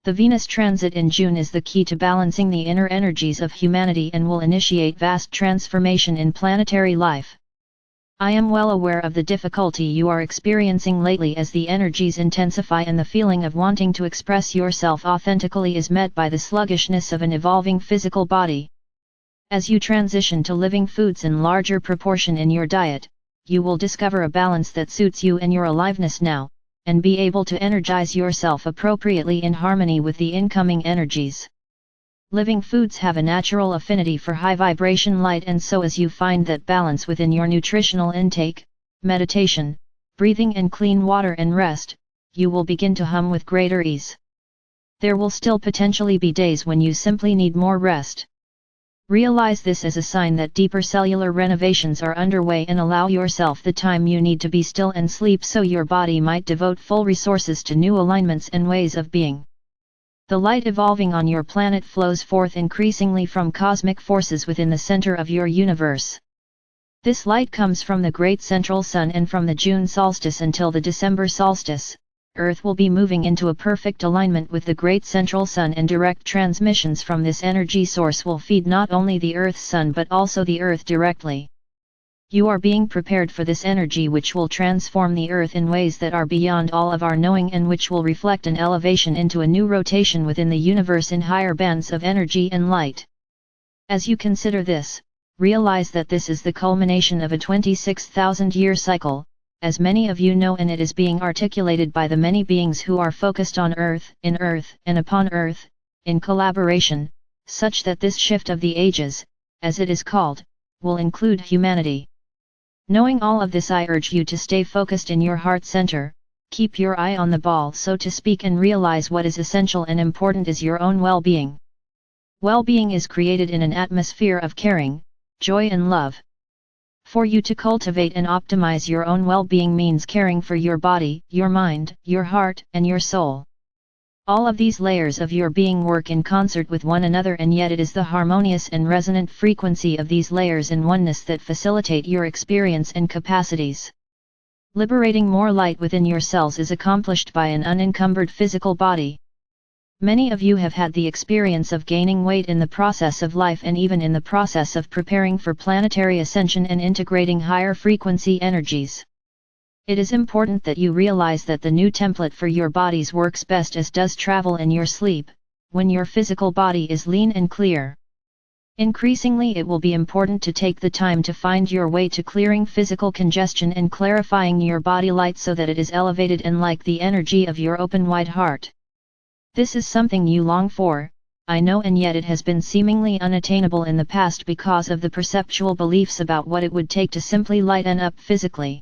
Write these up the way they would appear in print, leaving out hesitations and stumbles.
The Venus transit in June is the key to balancing the inner energies of humanity and will initiate vast transformation in planetary life. I am well aware of the difficulty you are experiencing lately as the energies intensify and the feeling of wanting to express yourself authentically is met by the sluggishness of an evolving physical body. As you transition to living foods in larger proportion in your diet, you will discover a balance that suits you and your aliveness now, and be able to energize yourself appropriately in harmony with the incoming energies. Living foods have a natural affinity for high vibration light, and so as you find that balance within your nutritional intake, meditation, breathing and clean water and rest, you will begin to hum with greater ease. There will still potentially be days when you simply need more rest. Realize this as a sign that deeper cellular renovations are underway, and allow yourself the time you need to be still and sleep so your body might devote full resources to new alignments and ways of being. The light evolving on your planet flows forth increasingly from cosmic forces within the center of your universe. This light comes from the great central sun, and from the June solstice until the December solstice, Earth will be moving into a perfect alignment with the great central sun, and direct transmissions from this energy source will feed not only the Earth's sun but also the Earth directly. You are being prepared for this energy, which will transform the Earth in ways that are beyond all of our knowing, and which will reflect an elevation into a new rotation within the universe in higher bands of energy and light. As you consider this, realize that this is the culmination of a 26,000-year cycle, as many of you know, and it is being articulated by the many beings who are focused on Earth, in Earth, and upon Earth, in collaboration, such that this shift of the ages, as it is called, will include humanity. Knowing all of this, I urge you to stay focused in your heart center, keep your eye on the ball, so to speak, and realize what is essential and important is your own well-being. Well-being is created in an atmosphere of caring, joy and love. For you to cultivate and optimize your own well-being means caring for your body, your mind, your heart, and your soul. All of these layers of your being work in concert with one another, and yet it is the harmonious and resonant frequency of these layers in oneness that facilitate your experience and capacities. Liberating more light within your cells is accomplished by an unencumbered physical body. Many of you have had the experience of gaining weight in the process of life, and even in the process of preparing for planetary ascension and integrating higher frequency energies. It is important that you realize that the new template for your bodies works best as does travel in your sleep, when your physical body is lean and clear. Increasingly, it will be important to take the time to find your way to clearing physical congestion and clarifying your body light so that it is elevated and like the energy of your open wide heart. This is something you long for, I know, and yet it has been seemingly unattainable in the past because of the perceptual beliefs about what it would take to simply lighten up physically.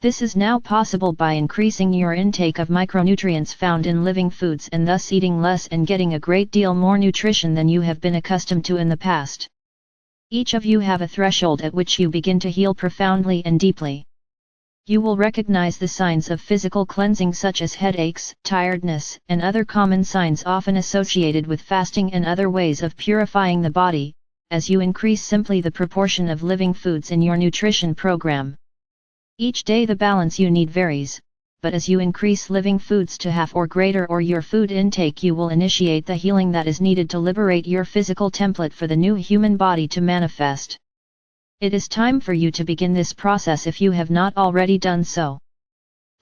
This is now possible by increasing your intake of micronutrients found in living foods, and thus eating less and getting a great deal more nutrition than you have been accustomed to in the past. Each of you have a threshold at which you begin to heal profoundly and deeply. You will recognize the signs of physical cleansing such as headaches, tiredness, and other common signs often associated with fasting and other ways of purifying the body, as you increase simply the proportion of living foods in your nutrition program. Each day the balance you need varies, but as you increase living foods to half or greater or your food intake, you will initiate the healing that is needed to liberate your physical template for the new human body to manifest. It is time for you to begin this process if you have not already done so.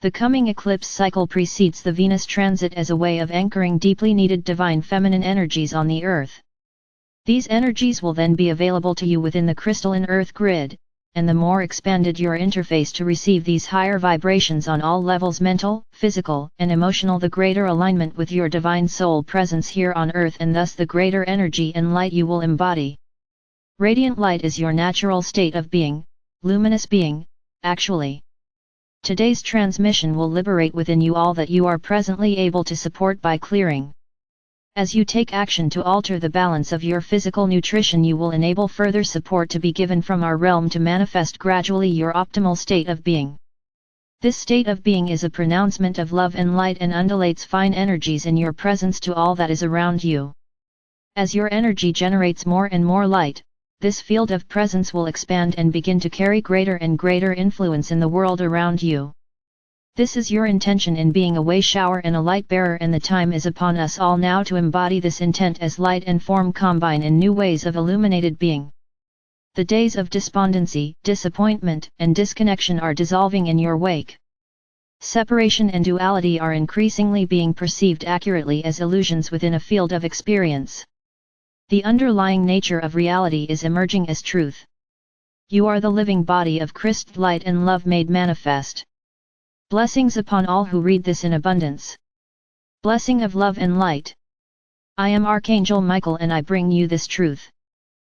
The coming eclipse cycle precedes the Venus transit as a way of anchoring deeply needed divine feminine energies on the Earth. These energies will then be available to you within the crystalline Earth grid, and the more expanded your interface to receive these higher vibrations on all levels, mental, physical, and emotional, the greater alignment with your divine soul presence here on Earth, and thus the greater energy and light you will embody. Radiant light is your natural state of being, luminous being, actually. Today's transmission will liberate within you all that you are presently able to support by clearing. As you take action to alter the balance of your physical nutrition, you will enable further support to be given from our realm to manifest gradually your optimal state of being. This state of being is a pronouncement of love and light and undulates fine energies in your presence to all that is around you. As your energy generates more and more light, this field of presence will expand and begin to carry greater and greater influence in the world around you. This is your intention in being a way shower and a light bearer, and the time is upon us all now to embody this intent as light and form combine in new ways of illuminated being. The days of despondency, disappointment, and disconnection are dissolving in your wake. Separation and duality are increasingly being perceived accurately as illusions within a field of experience. The underlying nature of reality is emerging as truth. You are the living body of Christ's light and love made manifest. Blessings upon all who read this in abundance. Blessing of love and light. I am Archangel Michael, and I bring you this truth.